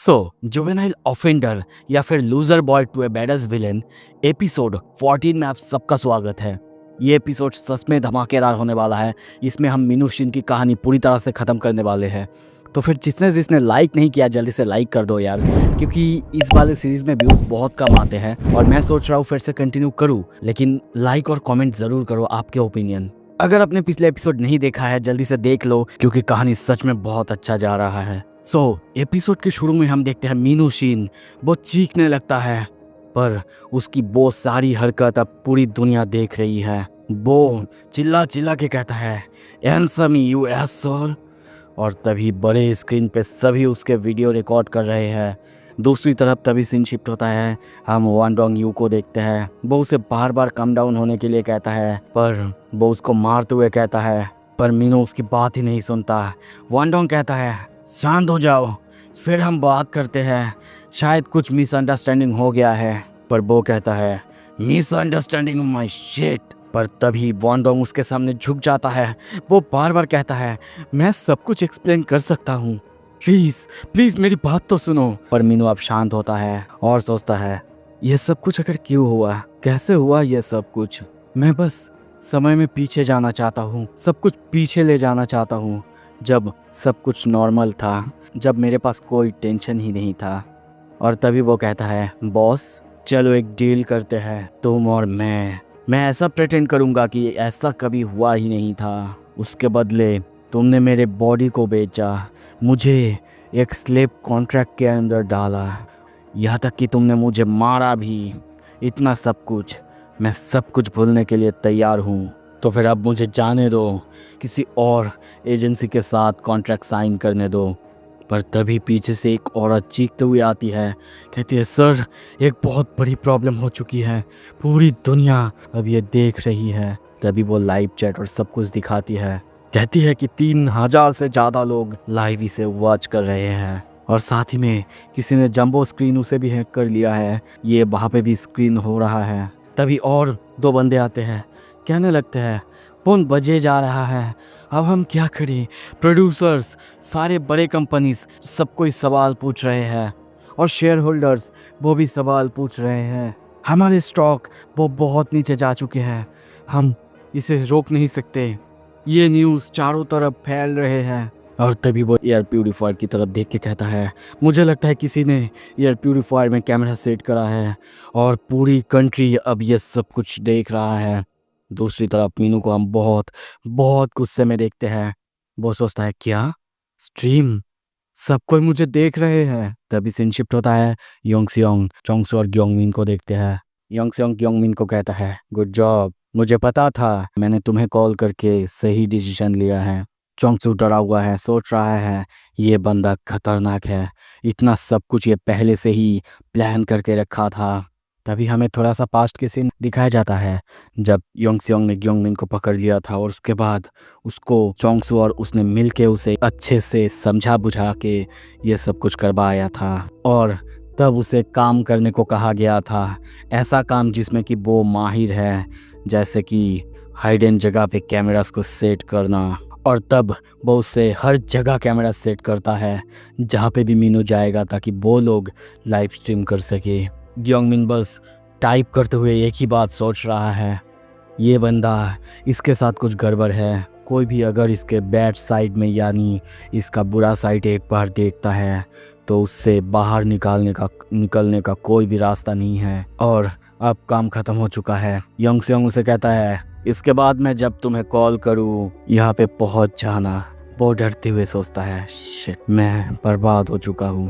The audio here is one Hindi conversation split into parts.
जुवेनाइल ऑफेंडर या फिर loser boy to a badass villain episode 14 में आप सबका स्वागत है। ये एपिसोड सच में धमाकेदार होने वाला है। इसमें हम मीनू शिन की कहानी पूरी तरह से ख़त्म करने वाले हैं। तो फिर जिसने लाइक नहीं किया जल्दी से लाइक कर दो यार, क्योंकि इस वाले सीरीज़ में व्यूज़ बहुत कम आते हैं और मैं सोच रहा हूँ फिर से कंटिन्यू करूँ, लेकिन लाइक और कमेंट ज़रूर करो आपके ओपिनियन। अगर आपने पिछले एपिसोड नहीं देखा है जल्दी से देख लो, क्योंकि कहानी सच में बहुत अच्छा जा रहा है। एपिसोड के शुरू में हम देखते हैं मीनू शिन वो चीखने लगता है, पर उसकी वो सारी हरकत अब पूरी दुनिया देख रही है। वो चिल्ला चिल्ला के कहता है हैंडसम यू एसोल, और तभी बड़े स्क्रीन पे सभी उसके वीडियो रिकॉर्ड कर रहे हैं। दूसरी तरफ तभी सीन शिफ्ट होता है, हम वान डोंग यू को देखते हैं। वो उसे बार बार कम डाउन होने के लिए कहता है, पर वो उसको मारते हुए कहता है, पर मीनू उसकी बात ही नहीं सुनता। वान डोंग कहता है शांत हो जाओ, फिर हम बात करते हैं, शायद कुछ मिसअंडरस्टैंडिंग हो गया है। पर वो कहता है मिसअंडरस्टैंडिंग माय शिट। पर तभी वान डोंग उसके सामने झुक जाता है। वो बार बार कहता है मैं सब कुछ एक्सप्लेन कर सकता हूँ, प्लीज़ मेरी बात तो सुनो। पर मीनू अब शांत होता है और सोचता है ये सब कुछ आखिर क्यों हुआ, कैसे हुआ ये सब कुछ। मैं बस समय में पीछे जाना चाहता हूँ, सब कुछ पीछे ले जाना चाहता हूँ, जब सब कुछ नॉर्मल था, जब मेरे पास कोई टेंशन ही नहीं था। और तभी वो कहता है बॉस चलो एक डील करते हैं, तुम और मैं ऐसा प्रिटेंड करूँगा कि ऐसा कभी हुआ ही नहीं था। उसके बदले तुमने मेरे बॉडी को बेचा, मुझे एक स्लेव कॉन्ट्रैक्ट के अंदर डाला, यहाँ तक कि तुमने मुझे मारा भी। इतना सब कुछ, मैं सब कुछ भूलने के लिए तैयार हूँ। तो फिर अब मुझे जाने दो, किसी और एजेंसी के साथ कॉन्ट्रैक्ट साइन करने दो। पर तभी पीछे से एक औरत चीखते हुए आती है, कहती है सर एक बहुत बड़ी प्रॉब्लम हो चुकी है, पूरी दुनिया अब ये देख रही है। तभी वो लाइव चैट और सब कुछ दिखाती है, कहती है कि 3000 से ज़्यादा लोग लाइव इसे वॉच कर रहे हैं, और साथ ही में किसी ने जंबो स्क्रीन उसे भी हैक कर लिया है, ये वहाँ पे भी स्क्रीन हो रहा है। तभी और 2 बंदे आते हैं, कहने लगते हैं फोन बजे जा रहा है, अब हम क्या करें। प्रोड्यूसर्स, सारे बड़े कंपनीज सब कोई सवाल पूछ रहे हैं, और शेयर होल्डर्स वो भी सवाल पूछ रहे हैं। हमारे स्टॉक वो बहुत नीचे जा चुके हैं, हम इसे रोक नहीं सकते, ये न्यूज़ चारों तरफ फैल रहे हैं। और तभी वो एयर प्यूरीफायर की तरफ देख के कहता है मुझे लगता है किसी ने एयर प्यूरीफायर में कैमरा सेट करा है और पूरी कंट्री अब ये सब कुछ देख रहा है। दूसरी तरफ मीनू को हम बहुत गुस्से में देखते हैं। वो सोचता है क्या स्ट्रीम, सब कोई मुझे देख रहे हैं। तभी सीन शिफ्ट होता है, योंगसियोंग चोंगसू और ग्योंगमिन को देखते हैं। योंगसियोंग ग्योंगमिन को कहता है गुड जॉब, मुझे पता था, मैंने तुम्हें कॉल करके सही डिसीजन लिया है। चोंगसू डरा हुआ है, सोच रहा है ये बंदा खतरनाक है, इतना सब कुछ ये पहले से ही प्लान करके रखा था। तभी हमें थोड़ा सा पास्ट के सीन दिखाया जाता है, जब योंगसियोंग ने ग्योंगमिन को पकड़ लिया था और उसके बाद उसको चोंगसू और उसने मिल के उसे अच्छे से समझा बुझा के ये सब कुछ करवाया था, और तब उसे काम करने को कहा गया था, ऐसा काम जिसमें कि वो माहिर है, जैसे कि हाइडन जगह पे कैमरास को सेट करना। और तब वो उससे हर जगह कैमरा सेट करता है जहाँ पे भी मीनू जाएगा, ताकि वो लोग लाइव स्ट्रीम कर सके। ग्योंगमिन बस टाइप करते हुए एक ही बात सोच रहा है, ये बंदा, इसके साथ कुछ गड़बड़ है। कोई भी अगर इसके बैड साइड में यानी इसका बुरा साइड एक बार देखता है तो उससे बाहर निकलने का कोई भी रास्ता नहीं है, और अब काम ख़त्म हो चुका है। योंगसियोंग उसे कहता है इसके बाद मैं जब तुम्हें कॉल करूँ यहाँ पे पहुँच जाना। वो डरते हुए सोचता है शिट, मैं बर्बाद हो चुका हूँ।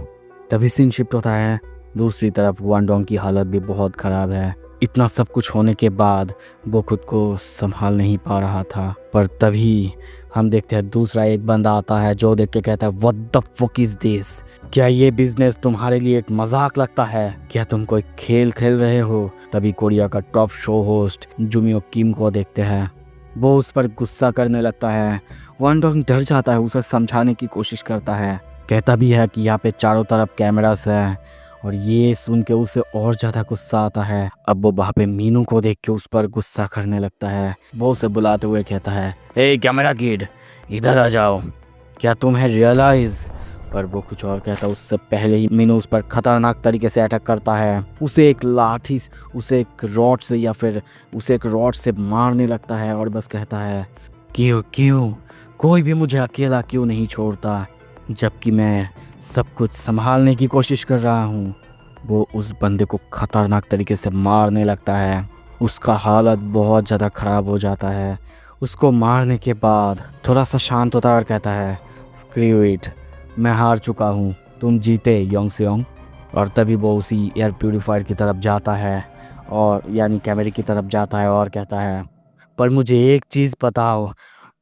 तभी सीन शिफ्ट होता है, दूसरी तरफ वान डोंग की हालत भी बहुत ख़राब है। इतना सब कुछ होने के बाद वो खुद को संभाल नहीं पा रहा था। पर तभी हम देखते हैं दूसरा एक बंदा आता है जो देख के कहता है what the fuck is this, क्या ये बिजनेस तुम्हारे लिए एक मजाक लगता है, क्या तुम कोई खेल खेल रहे हो। तभी कोरिया का टॉप शो होस्ट जुमियो किम को देखते हैं, वो उस पर गुस्सा करने लगता है। वान डोंग डर जाता है, उसे समझाने की कोशिश करता है, कहता भी है कि यहाँ पे चारों तरफ कैमरास है, और ये सुन के उसे और ज़्यादा गुस्सा आता है। अब वो वहाँ पे मीनू को देख के उस पर गुस्सा करने लगता है। वो उसे बुलाते हुए कहता है ए कैमरा किड, इधर आ जाओ, क्या तुम्हें रियलाइज़ पर वो कुछ और कहता उससे पहले ही मीनू उस पर खतरनाक तरीके से अटैक करता है। उसे एक लाठी, उसे एक रॉड से या फिर उसे एक रॉड से मारने लगता है और बस कहता है क्यों क्यों कोई भी मुझे अकेला क्यों नहीं छोड़ता, जबकि मैं सब कुछ संभालने की कोशिश कर रहा हूँ। वो उस बंदे को खतरनाक तरीके से मारने लगता है। उसका हालत बहुत ज़्यादा ख़राब हो जाता है। उसको मारने के बाद थोड़ा सा शांत होता है और कहता है स्क्रू इट, मैं हार चुका हूँ, तुम जीते योंग सेयोंग। और तभी वो उसी एयर प्यूरीफायर की तरफ जाता है और यानी कैमरे की तरफ जाता है और कहता है पर मुझे एक चीज़ बताओ,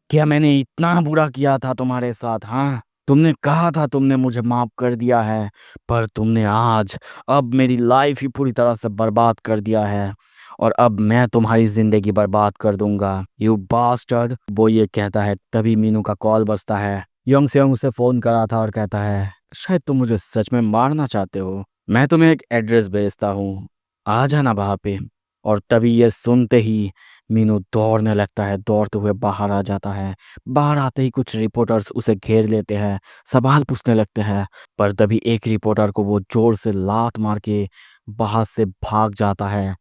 क्या मैंने इतना बुरा किया था तुम्हारे साथ? हाँ, तुमने कहा था तुमने मुझे माफ़ कर दिया है, पर तुमने आज अब मेरी लाइफ ही पूरी तरह से बर्बाद कर दिया है और अब मैं तुम्हारी ज़िंदगी बर्बाद कर दूंगा, यू बास्टर्ड। वो ये कहता है तभी मीनू का कॉल बजता है। योंग सेयोंग उसे फ़ोन करा था और कहता है शायद तुम मुझे सच में मारना चाहते हो, मैं तुम्हें एक एड्रेस भेजता हूँ, आ जाना वहाँ पे। और तभी ये सुनते ही मीनू दौड़ने लगता है, दौड़ते हुए बाहर आ जाता है। बाहर आते ही कुछ रिपोर्टर्स उसे घेर लेते हैं, सवाल पूछने लगते हैं। पर तभी एक रिपोर्टर को वो जोर से लात मार के बाहर से भाग जाता है।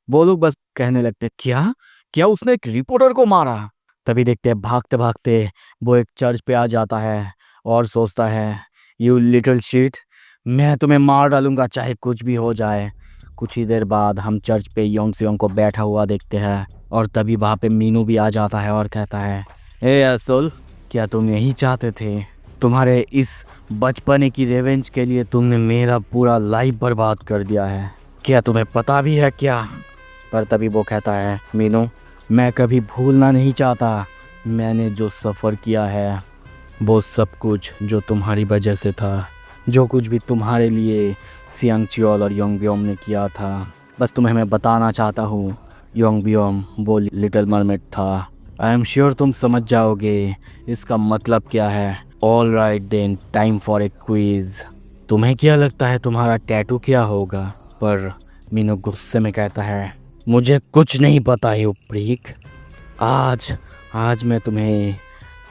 वो लोग बस कहने लगते क्या क्या उसने एक रिपोर्टर को मारा? तभी देखते हैं भागते भागते वो एक चर्च पे आ जाता है और सोचता है यू लिटिल शिट, मैं तुम्हें मार डालूंगा चाहे कुछ भी हो जाए। कुछ ही देर बाद हम चर्च पे योंग सेयोंग को बैठा हुआ देखते हैं और तभी वहाँ पे मीनू भी आ जाता है और कहता है ए असुल, क्या तुम यही चाहते थे? तुम्हारे इस बचपने की रिवेंज के लिए तुमने मेरा पूरा लाइफ बर्बाद कर दिया है, क्या तुम्हें पता भी है क्या? पर तभी वो कहता है मीनू, मैं कभी भूलना नहीं चाहता मैंने जो सफ़र किया है, वो सब कुछ जो तुम्हारी वजह से था, जो कुछ भी तुम्हारे लिए सियांग चियोल और योंग बियोम ने किया था। बस तुम्हें मैं बताना चाहता हूँ योंग बियोम वो लिटिल मरमेड था। आई एम श्योर तुम समझ जाओगे इसका मतलब क्या है। All right then, time for a quiz. तुम्हें क्या लगता है तुम्हारा टैटू क्या होगा? पर मीनू गुस्से में कहता है मुझे कुछ नहीं पता यू प्रीक, आज मैं तुम्हें।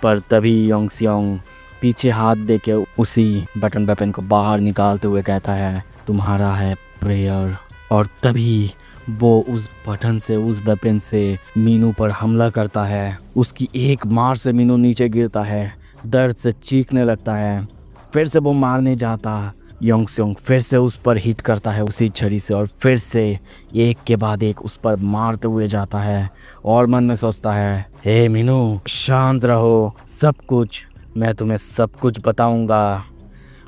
पर तभी योंग सेयोंग पीछे हाथ दे के उसी बटन वेपन को बाहर निकालते हुए कहता है तुम्हारा है प्रेयर। और तभी वो उस बटन से, उस वेपन से मीनू पर हमला करता है। उसकी एक मार से मीनू नीचे गिरता है, दर्द से चीखने लगता है। फिर से वो मारने जाता, योंग सेयोंग फिर से उस पर हिट करता है उसी छड़ी से और फिर से एक के बाद एक उस पर मारते हुए जाता है और मन में सोचता है हे मीनू शांत रहो, मैं तुम्हें सब कुछ बताऊंगा।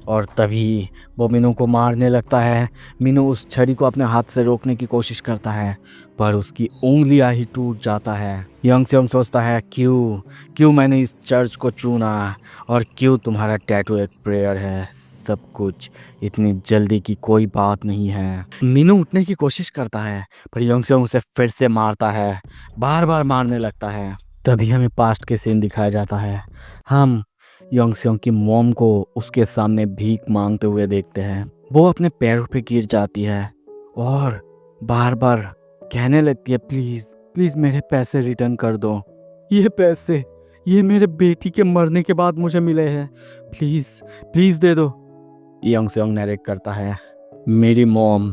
और तभी वो मीनू को मारने लगता है। मीनू उस छड़ी को अपने हाथ से रोकने की कोशिश करता है पर उसकी उंगलियां ही टूट जाता है। योंग सेयोंग सोचता है क्यों मैंने इस चर्च को चुना और क्यों तुम्हारा टैटू एक प्रेयर है, सब कुछ इतनी जल्दी की कोई बात नहीं है। मीनू उठने की कोशिश करता है पर योंग सेयोंग उसे फिर से मारता है, बार बार मारने लगता है। तभी हमें पास्ट के सीन दिखाया जाता है। हम योंग सेयोंग की मॉम को उसके सामने भीख मांगते हुए देखते हैं। वो अपने पैरों पे गिर जाती है और बार बार कहने लगती है प्लीज़ मेरे पैसे रिटर्न कर दो, ये पैसे ये मेरे बेटी के मरने के बाद मुझे मिले हैं, प्लीज़ दे दो। योंग सेयोंग नरेट करता है मेरी मॉम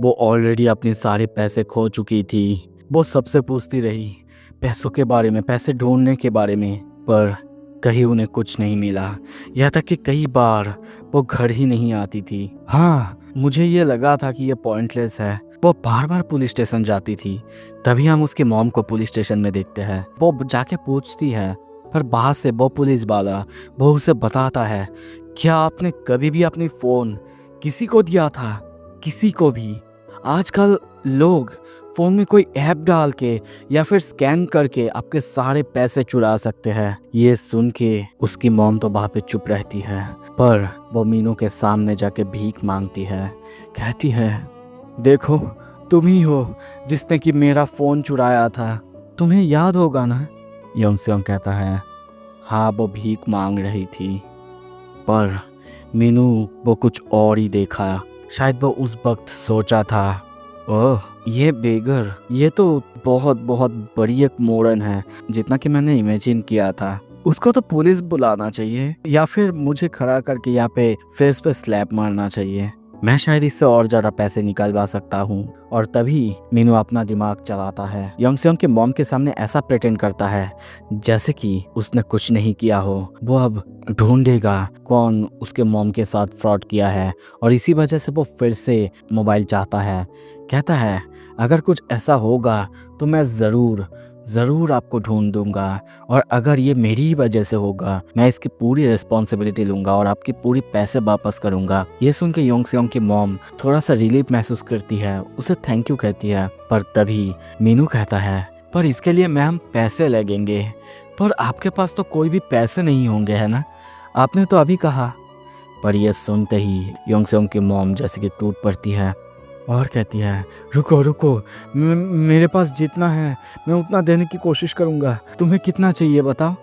वो ऑलरेडी अपने सारे पैसे खो चुकी थी। वो सबसे पूछती रही पैसों के बारे में, पैसे ढूंढने के बारे में, पर कहीं उन्हें कुछ नहीं मिला। यहाँ तक कि कई बार वो घर ही नहीं आती थी। हाँ, मुझे ये लगा था कि ये पॉइंटलेस है। वो बार बार पुलिस स्टेशन जाती थी। तभी हम उसके मॉम को पुलिस स्टेशन में देखते हैं। वो जाके पूछती है पर बाहर से वो पुलिस वाला वो उसे बताता है क्या आपने कभी भी अपनी फ़ोन किसी को दिया था? किसी को भी। आजकल लोग फ़ोन में कोई ऐप डाल के या फिर स्कैन करके आपके सारे पैसे चुरा सकते हैं। ये सुन के उसकी मॉम तो वहाँ पे चुप रहती है पर वो मीनू के सामने जाके भीख मांगती है। कहती है देखो तुम ही हो जिसने कि मेरा फ़ोन चुराया था, तुम्हें याद होगा ना? योंग सेयोंग कहता है हाँ वो भीख मांग रही थी। पर मीनू वो कुछ और ही देखा। शायद वो उस वक्त सोचा था ओह ये बेगर ये तो बहुत बहुत बड़ी एक मॉडर्न है जितना कि मैंने इमेजिन किया था। उसको तो पुलिस बुलाना चाहिए या फिर मुझे खड़ा करके यहाँ पे फेस पे स्लैप मारना चाहिए। मैं शायद इससे और ज्यादा पैसे निकलवा सकता हूँ। और तभी मीनू अपना दिमाग चलाता है। योंगसेयोंग के मॉम के सामने ऐसा प्रेटेंड करता है जैसे कि उसने कुछ नहीं किया हो। वो अब ढूंढेगा कौन उसके मॉम के साथ फ्रॉड किया है और इसी वजह से वो फिर से मोबाइल चाहता है। कहता है अगर कुछ ऐसा होगा तो मैं ज़रूर आपको ढूंढ दूंगा और अगर ये मेरी ही वजह से होगा मैं इसकी पूरी रिस्पॉन्सिबिलिटी लूंगा और आपके पूरे पैसे वापस करूंगा। ये सुन के योंगसेयोंग की मॉम थोड़ा सा रिलीफ महसूस करती है, उसे थैंक यू कहती है। पर तभी मीनू कहता है पर इसके लिए मैम पैसे लगेंगे। पर आपके पास तो कोई भी पैसे नहीं होंगे है ना, आपने तो अभी कहा। पर यह सुनते ही योंगसेयोंग की मॉम जैसे कि टूट पड़ती है और कहती है रुको मेरे पास जितना है मैं उतना देने की कोशिश करूँगा, तुम्हें कितना चाहिए बताओ।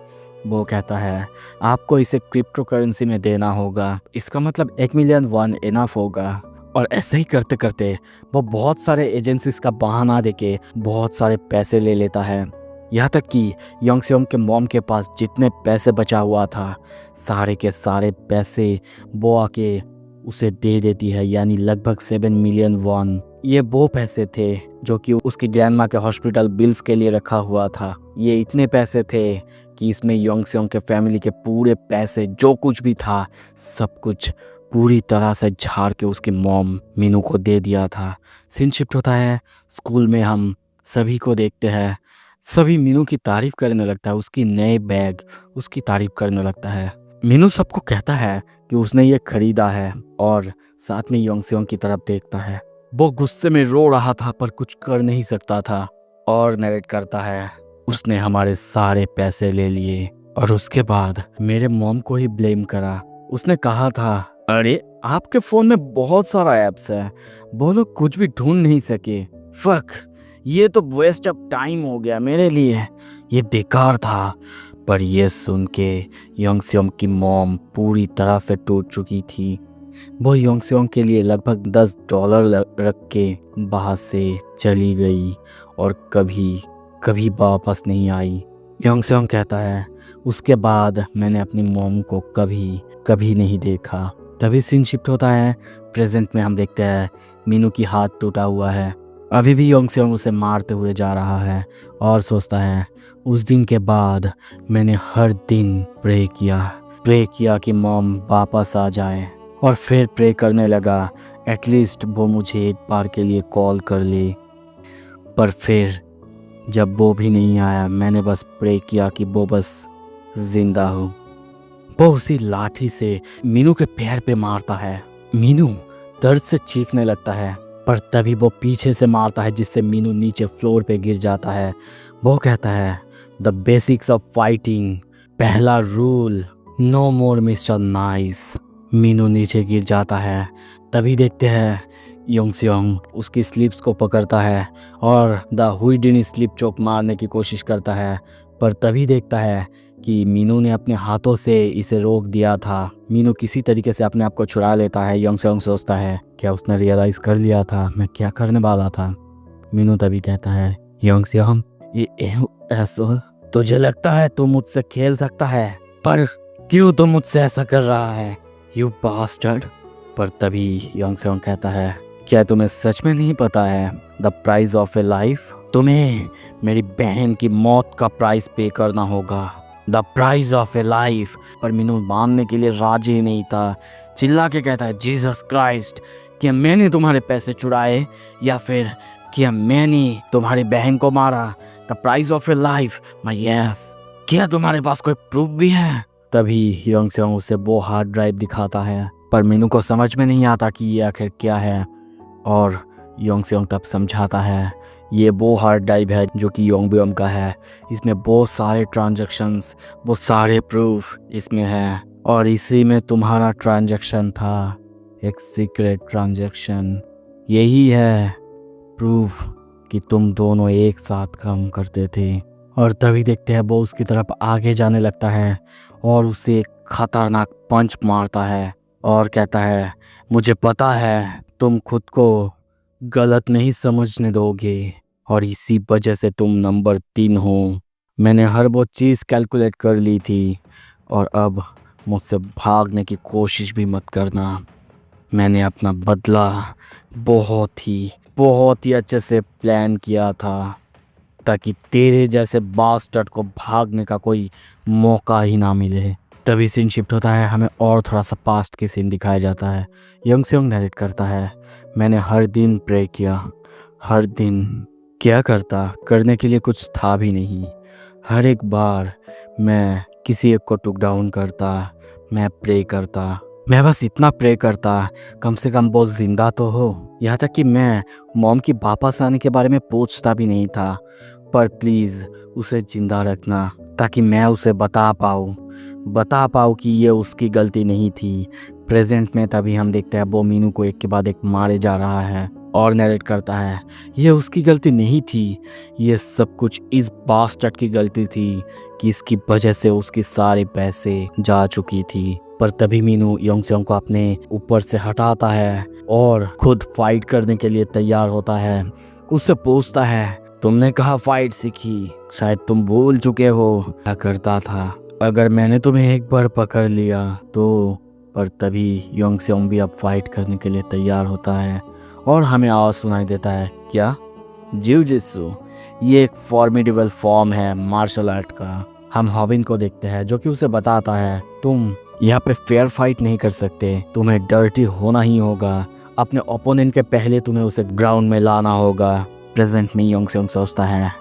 वो कहता है आपको इसे क्रिप्टो करेंसी में देना होगा, इसका मतलब 1 मिलियन वॉन इनफ होगा। और ऐसे ही करते करते वो बहुत सारे एजेंसीज का बहाना देके बहुत सारे पैसे ले लेता है। यहाँ तक कि योंगसेयोंग के मॉम के पास जितने पैसे बचा हुआ था सारे के सारे पैसे वो आके उसे दे देती है, यानी लगभग 7 मिलियन वॉन। ये वो पैसे थे जो कि उसकी ग्रैंडमा के हॉस्पिटल बिल्स के लिए रखा हुआ था। ये इतने पैसे थे कि इसमें योंगसेयोंग के फैमिली के पूरे पैसे जो कुछ भी था सब कुछ पूरी तरह से झाड़ के उसकी मॉम मीनू को दे दिया था। सीन शिफ्ट होता है स्कूल में, हम सभी को देखते हैं। सभी मीनू की तारीफ करने लगता है, उसकी नए बैग उसकी तारीफ करने लगता है। मीनू सबको कहता है कि उसने ये खरीदा है और साथ में योंगसेयोंग की तरफ देखता है। वो गुस्से में रो रहा था पर कुछ कर नहीं सकता था और नरेट करता है उसने हमारे सारे पैसे ले लिए और उसके बाद मेरे मॉम को ही ब्लेम करा। उसने कहा था अरे आपके फ़ोन में बहुत सारा ऐप्स है, वो लोग कुछ भी ढूंढ नहीं सके। फक, ये तो वेस्ट ऑफ टाइम हो गया मेरे लिए, ये बेकार था। पर यह सुन के योंगसेयोंग की मॉम पूरी तरह से टूट चुकी थी। वो योंगसेयोंग के लिए लगभग $10 रख के बाहर से चली गई और कभी वापस नहीं आई। योंगसेयोंग कहता है उसके बाद मैंने अपनी मॉम को कभी नहीं देखा। तभी सीन शिफ्ट होता है प्रेजेंट में, हम देखते हैं मीनू की हाथ टूटा हुआ है। अभी भी योंगसेयोंग उसे मारते हुए जा रहा है और सोचता है उस दिन के बाद मैंने हर दिन प्रे किया कि मॉम वापस आ जाए और फिर प्रे करने लगा एटलीस्ट वो मुझे एक बार के लिए कॉल कर ले। पर फिर जब वो भी नहीं आया मैंने बस प्रे किया कि वो बस जिंदा हो। वो उसी लाठी से मीनू के पैर पे मारता है। मीनू दर्द से चीखने लगता है पर तभी वो पीछे से मारता है जिससे मीनू नीचे फ्लोर पे गिर जाता है। वो कहता है द बेसिक्स ऑफ फाइटिंग, पहला रूल नो मोर मिस्टर नाइस। मीनू नीचे गिर जाता है। तभी देखते हैं योंगसेयोंग उसकी स्लीव्स को पकड़ता है और द हुइडिन स्लीप चोक मारने की कोशिश करता है। पर तभी देखता है कि मीनू ने अपने हाथों से इसे रोक दिया था। मीनू किसी तरीके से अपने आप को छुड़ा लेता है। योंगसेयोंग सोचता है क्या उसने रियलाइज़ कर लिया था मैं क्या करने वाला था। मीनू तभी कहता है योंगसेयोंग ये ऐसा, तुझे लगता है तू मुझसे खेल सकता है पर क्यों तू मुझसे ऐसा कर रहा है यू बास्टर्ड। पर तभी योंगसेयोंग कहता है क्या तुम्हें सच में नहीं पता है the price of A life, तुम्हें मेरी बहन की मौत का प्राइस पे करना होगा, the price of A life. पर मीनू मानने के लिए राजी ही नहीं था। चिल्ला के कहता है जीसस क्राइस्ट, क्या मैंने तुम्हारे पैसे चुराए या फिर क्या मैंने तुम्हारी बहन को मारा, the price of A life my yes, क्या तुम्हारे पास कोई प्रूफ भी है। तभी योंगसेयोंग उसे वो हार्ड ड्राइव दिखाता है पर मीनू को समझ में नहीं आता कि ये आखिर क्या है और योंगसेयोंग तब समझाता है ये वो हार्ड ड्राइव है जो कि योंगबयोम का है। इसमें बहुत सारे ट्रांजैक्शंस, वो सारे प्रूफ इसमें है और इसी में तुम्हारा ट्रांजैक्शन था, एक सीक्रेट ट्रांजैक्शन। यही है प्रूफ कि तुम दोनों एक साथ काम करते थे। और तभी देखते हैं वो उसकी तरफ आगे जाने लगता है और उसे एक खतरनाक पंच मारता है और कहता है मुझे पता है तुम खुद को गलत नहीं समझने दोगे और इसी वजह से तुम नंबर 3 हो। मैंने हर वो चीज़ कैलकुलेट कर ली थी और अब मुझसे भागने की कोशिश भी मत करना। मैंने अपना बदला बहुत ही अच्छे से प्लान किया था ताकि तेरे जैसे बास्टर्ड को भागने का कोई मौका ही ना मिले। तभी सीन शिफ्ट होता है, हमें और थोड़ा सा पास्ट के सीन दिखाया जाता है। यंग से यंग नरेट करता है, मैंने हर दिन प्रे किया, हर दिन। क्या करता, करने के लिए कुछ था भी नहीं। हर एक बार मैं किसी एक को टुक डाउन करता, मैं प्रे करता, मैं बस इतना प्रे करता कम से कम वो जिंदा तो हो। यहाँ तक कि मैं मॉम की वापस आने के बारे में पूछता भी नहीं था, पर प्लीज़ उसे जिंदा रखना ताकि मैं उसे बता पाऊँ कि ये उसकी गलती नहीं थी। प्रेजेंट में तभी हम देखते हैं वो मीनू को एक के बाद एक मारे जा रहा है और नरेट करता है, ये उसकी गलती नहीं थी, ये सब कुछ इस बास्टर्ड की गलती थी कि इसकी वजह से उसके सारे पैसे जा चुकी थी। पर तभी मीनू योंगसेंग को अपने ऊपर से हटाता है और खुद फाइट करने के लिए तैयार होता है। उससे पूछता है, तुमने कहाँ फाइट सीखी, शायद तुम भूल चुके हो क्या करता था अगर मैंने तुम्हें एक बार पकड़ लिया तो। पर तभी योंगसेंग भी अब फाइट करने के लिए तैयार होता है और हमें आवाज़ सुनाई देता है, क्या जिउ-जित्सु, ये एक फॉर्मिडेबल फॉर्म है मार्शल आर्ट का। हम हॉबिन को देखते हैं जो कि उसे बताता है, तुम यहाँ पे फेयर फाइट नहीं कर सकते, तुम्हें डर्टी होना ही होगा, अपने ओपोनेंट के पहले तुम्हें उसे ग्राउंड में लाना होगा। प्रेजेंट में योंगसेंग सोचता है,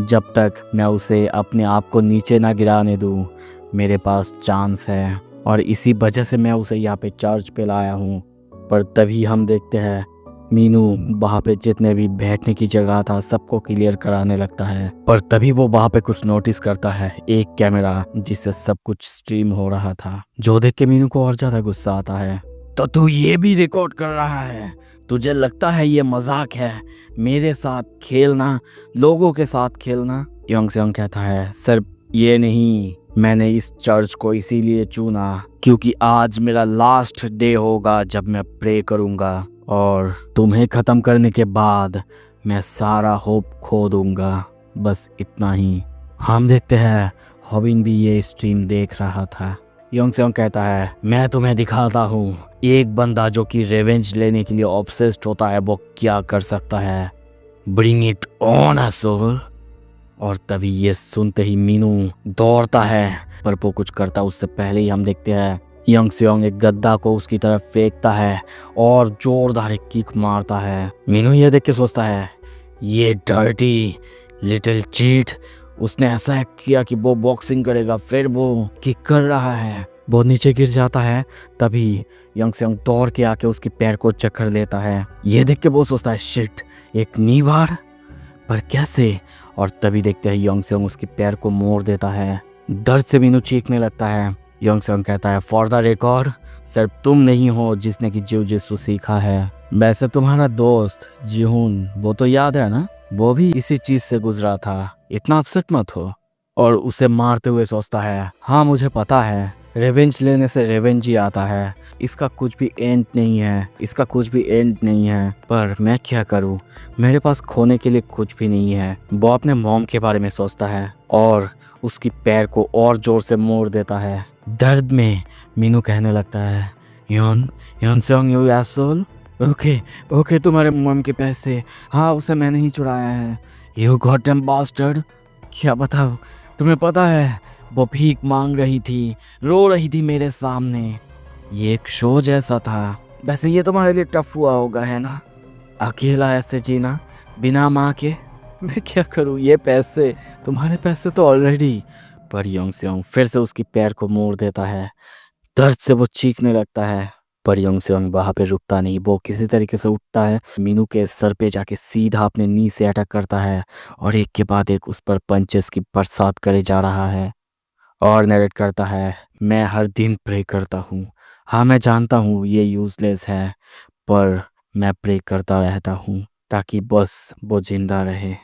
जब तक मैं उसे अपने आप को नीचे ना गिराने दूँ मेरे पास चांस है, और इसी वजह से मैं उसे यहाँ पे चर्च पे लाया हूँ। पर तभी हम देखते हैं मीनू वहाँ पे जितने भी बैठने की जगह था सबको क्लियर कराने लगता है। पर तभी वो वहाँ पे कुछ नोटिस करता है, एक कैमरा जिससे सब कुछ स्ट्रीम हो रहा था, जो देख के मीनू को और ज्यादा गुस्सा आता है। तो तू ये भी रिकॉर्ड कर रहा है, तुझे लगता है ये मजाक है, मेरे साथ खेलना, लोगों के साथ खेलना। योंगसेंग कहता है, सर ये नहीं, मैंने इस चर्च को इसीलिए चुना क्योंकि आज मेरा लास्ट डे होगा जब मैं प्रे करूंगा, और तुम्हें ख़त्म करने के बाद मैं सारा होप खो दूंगा, बस इतना ही। हम देखते हैं हॉबिन भी ये स्ट्रीम देख रहा था। योंगसेंग कहता है, मैं तुम्हें दिखाता हूँ एक बंदा जो कि रिवेंज लेने के लिए ऑब्सेस्ड होता है वो क्या कर सकता है, ब्रिंग इट ऑन असोल। और तभी ये सुनते ही मीनू दौड़ता है, पर वो कुछ करता उससे पहले ही हम देखते हैं योंगसेंग एक गद्दा को उसकी तरफ फेंकता है और जोरदार एक किक मारता है। मीनू ये देख के सोचता है, ये डर्टी लिटिल चीट, उसने ऐसा किया कि वो बॉक्सिंग करेगा फिर वो किक कर रहा है। वो नीचे गिर जाता है, तभी योंगसेंग दौड़ के आके उसके पैर को चक्कर लेता है। ये देख के वो सोचता है, शिट, एक नी बार, पर कैसे। और तभी देखते हैं योंगसेंग उसके पैर को मोड़ देता है। दर्द से मीनू चीखने लगता है। योंगसेंग कहता है, फॉर द रिकॉर्ड, सिर्फ तुम नहीं हो जिसने कि जिउ-जित्सु सीखा है, वैसे तुम्हारा दोस्त जिहून, वो तो याद है ना, वो भी इसी चीज से गुजरा था, इतना अपसेट मत हो। और उसे मारते हुए सोचता है, हाँ मुझे पता है, रिवेंज लेने से रिवेंज ही आता है, इसका कुछ भी एंड नहीं है, इसका कुछ भी एंड नहीं है, पर मैं क्या करूँ, मेरे पास खोने के लिए कुछ भी नहीं है। वो अपने मॉम के बारे में सोचता है और उसकी पैर को और जोर से मोड़ देता है। दर्द में मीनू कहने लगता है, योंगसेंग यू एसोल, ओके तुम्हारे मॉम के पैसे, हाँ उसे मैंने ही चुराया है, यू गॉडडैम बास्टर्ड। क्या बताओ, तुम्हें पता है वो भीख मांग रही थी, रो रही थी मेरे सामने, ये एक शो जैसा था। वैसे ये तुम्हारे लिए टफ हुआ होगा है ना, अकेला ऐसे जीना बिना माँ के। मैं क्या करूँ, ये पैसे, तुम्हारे पैसे तो ऑलरेडी। पर योंगसेंग फिर से उसकी पैर को मोड़ देता है। दर्द से वो चीखने लगता है, पर योंगसेंग वहाँ पे रुकता नहीं, वो किसी तरीके से उठता है, मीनू के सर पे जाके सीधा अपने नी से अटैक करता है और एक के बाद एक उस पर पंचेस की बरसात करे जा रहा है। और नरेट करता है, मैं हर दिन प्रे करता हूँ, हाँ मैं जानता हूँ ये यूजलेस है, पर मैं प्रे करता रहता हूँ ताकि बस वो जिंदा रहे।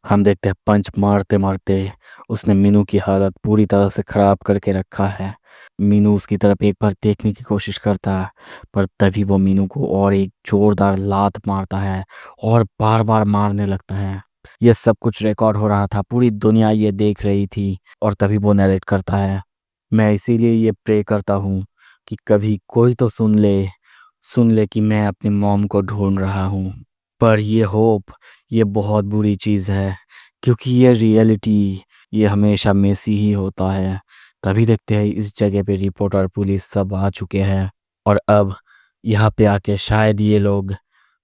हम देखते हैं पंच मारते मारते उसने मीनू की हालत पूरी तरह से ख़राब करके रखा है। मीनू उसकी तरफ एक बार देखने की कोशिश करता है, पर तभी वो मीनू को और एक जोरदार लात मारता है और बार बार मारने लगता है। ये सब कुछ रिकॉर्ड हो रहा था, पूरी दुनिया ये देख रही थी। और तभी वो नरेट करता है, मैं इसीलिए ये प्रे करता हूँ कि कभी कोई तो सुन ले कि मैं अपनी मॉम को ढूंढ रहा हूँ। पर ये होप, ये बहुत बुरी चीज़ है, क्योंकि ये रियलिटी, ये हमेशा मेसी ही होता है। तभी देखते हैं इस जगह पे रिपोर्टर, पुलिस सब आ चुके हैं। और अब यहाँ पे आके शायद ये लोग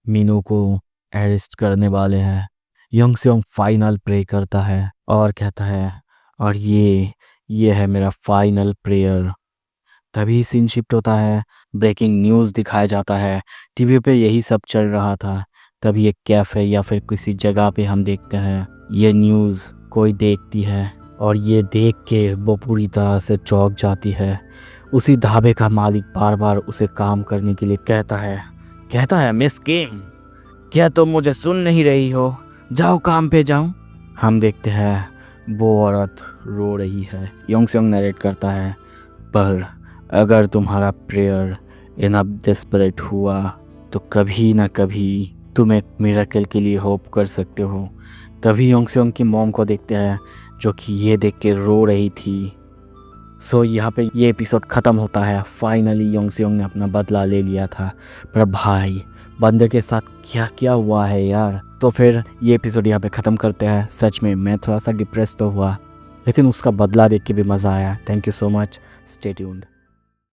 मीनू को अरेस्ट करने वाले हैं। यंग सेयोंग फाइनल प्रे करता है और कहता है, और ये है मेरा फाइनल प्रेयर। तभी सीन शिफ्ट होता है, ब्रेकिंग न्यूज़ दिखाया जाता है। टीवी पे यही सब चल रहा था। तभी एक कैफ़े या फिर किसी जगह पे हम देखते हैं ये न्यूज़ कोई देखती है, और ये देख के वो पूरी तरह से चौंक जाती है। उसी ढाबे का मालिक बार बार उसे काम करने के लिए कहता है, मिस किम, क्या तुम मुझे सुन नहीं रही हो? जाओ काम पे जाओ। हम देखते हैं वो औरत रो रही है। योंग सेयोंग नरेट करता है, पर अगर तुम्हारा प्रेयर इनफ डेस्परेट हुआ तो कभी ना कभी तुम एक मिरेकल के लिए होप कर सकते हो। तभी योंग सेयोंग की मॉम को देखते हैं, जो कि ये देख के रो रही थी। सो यहाँ पे ये एपिसोड ख़त्म होता है। फाइनली योंग सेयोंग ने अपना बदला ले लिया था। पर भाई, बंदे के साथ क्या क्या हुआ है यार। तो फिर ये एपिसोड यहाँ पे ख़त्म करते हैं। सच में मैं थोड़ा सा डिप्रेस तो हुआ, लेकिन उसका बदला देख के भी मज़ा आया। Thank you so much, stay tuned.